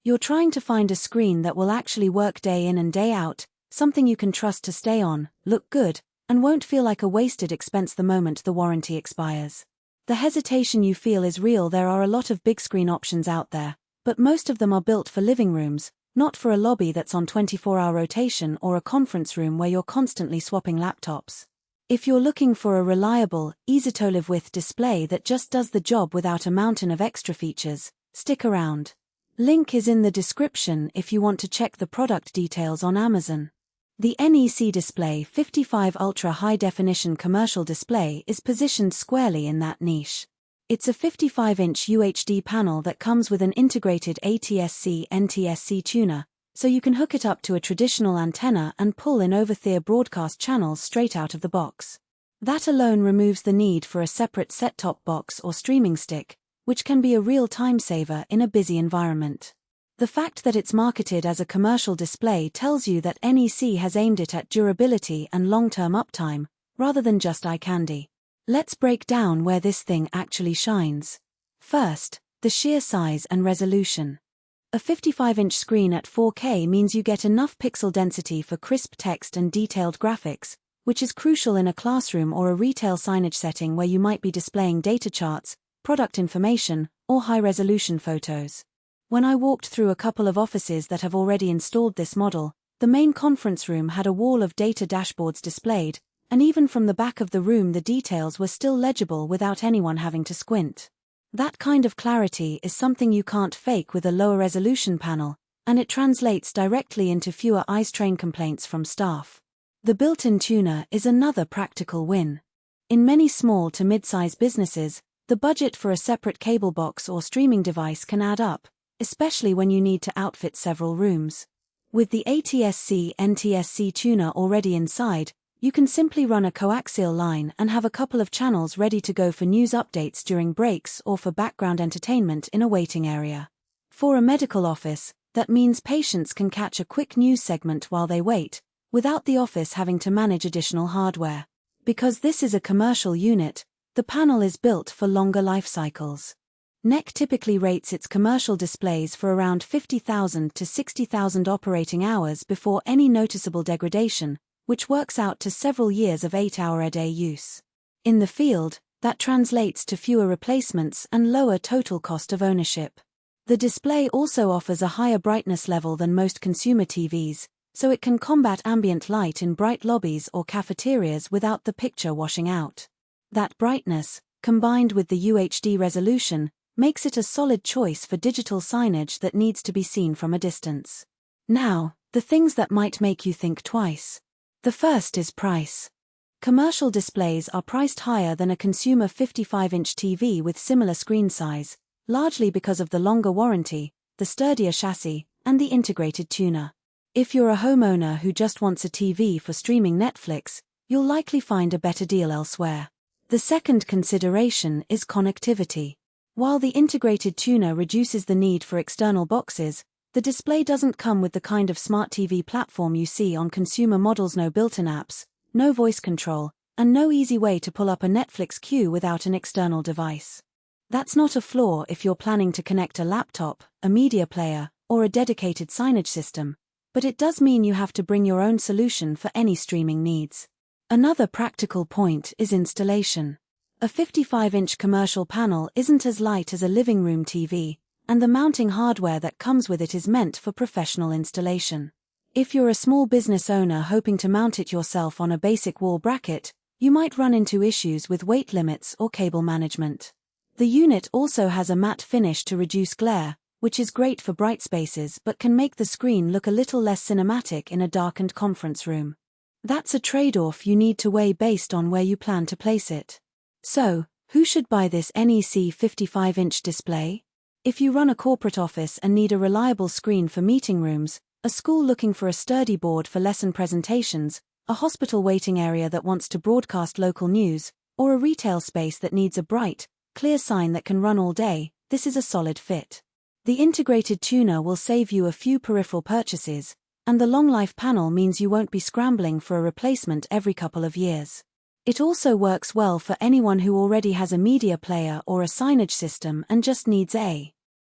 You're trying to find a screen that will actually work day in and day out, something you can trust to stay on, look good, and won't feel like a wasted expense the moment the warranty expires. The hesitation you feel is real. There are a lot of big screen options out there, but most of them are built for living rooms, not for a lobby that's on 24-hour rotation or a conference room where you're constantly swapping laptops. If you're looking for a reliable, easy-to-live-with display that just does the job without a mountain of extra features, stick around. Link is in the description if you want to check the product details on Amazon. The NEC Display 55 Ultra High Definition Commercial Display is positioned squarely in that niche. It's a 55-inch UHD panel that comes with an integrated ATSC NTSC tuner, so you can hook it up to a traditional antenna and pull in over-the-air broadcast channels straight out of the box. That alone removes the need for a separate set-top box or streaming stick, which can be a real time saver in a busy environment. The fact that it's marketed as a commercial display tells you that NEC has aimed it at durability and long-term uptime, rather than just eye candy. Let's break down where this thing actually shines. First, the sheer size and resolution. A 55-inch screen at 4K means you get enough pixel density for crisp text and detailed graphics, which is crucial in a classroom or a retail signage setting where you might be displaying data charts, product information, or high-resolution photos. When I walked through a couple of offices that have already installed this model, the main conference room had a wall of data dashboards displayed, and even from the back of the room the details were still legible without anyone having to squint. That kind of clarity is something you can't fake with a lower resolution panel, and it translates directly into fewer eye strain complaints from staff. The built-in tuner is another practical win. In many small to mid-size businesses, the budget for a separate cable box or streaming device can add up, especially when you need to outfit several rooms. With the ATSC NTSC tuner already inside, you can simply run a coaxial line and have a couple of channels ready to go for news updates during breaks or for background entertainment in a waiting area. For a medical office, that means patients can catch a quick news segment while they wait, without the office having to manage additional hardware. Because this is a commercial unit, the panel is built for longer life cycles. NEC typically rates its commercial displays for around 50,000 to 60,000 operating hours before any noticeable degradation, which works out to several years of 8-hour-a-day use. In the field, that translates to fewer replacements and lower total cost of ownership. The display also offers a higher brightness level than most consumer TVs, so it can combat ambient light in bright lobbies or cafeterias without the picture washing out. That brightness, combined with the UHD resolution, makes it a solid choice for digital signage that needs to be seen from a distance. Now, the things that might make you think twice. The first is price. Commercial displays are priced higher than a consumer 55-inch TV with similar screen size, largely because of the longer warranty, the sturdier chassis, and the integrated tuner. If you're a homeowner who just wants a TV for streaming Netflix, you'll likely find a better deal elsewhere. The second consideration is connectivity. While the integrated tuner reduces the need for external boxes, the display doesn't come with the kind of smart TV platform you see on consumer models. No built-in apps, no voice control, and no easy way to pull up a Netflix queue without an external device. That's not a flaw if you're planning to connect a laptop, a media player, or a dedicated signage system, but it does mean you have to bring your own solution for any streaming needs. Another practical point is installation. A 55-inch commercial panel isn't as light as a living room TV, and the mounting hardware that comes with it is meant for professional installation. If you're a small business owner hoping to mount it yourself on a basic wall bracket, you might run into issues with weight limits or cable management. The unit also has a matte finish to reduce glare, which is great for bright spaces but can make the screen look a little less cinematic in a darkened conference room. That's a trade-off you need to weigh based on where you plan to place it. So, who should buy this NEC 55-inch display? If you run a corporate office and need a reliable screen for meeting rooms, a school looking for a sturdy board for lesson presentations, a hospital waiting area that wants to broadcast local news, or a retail space that needs a bright, clear sign that can run all day, this is a solid fit. The integrated tuner will save you a few peripheral purchases, and the long-life panel means you won't be scrambling for a replacement every couple of years. It also works well for anyone who already has a media player or a signage system and just needs a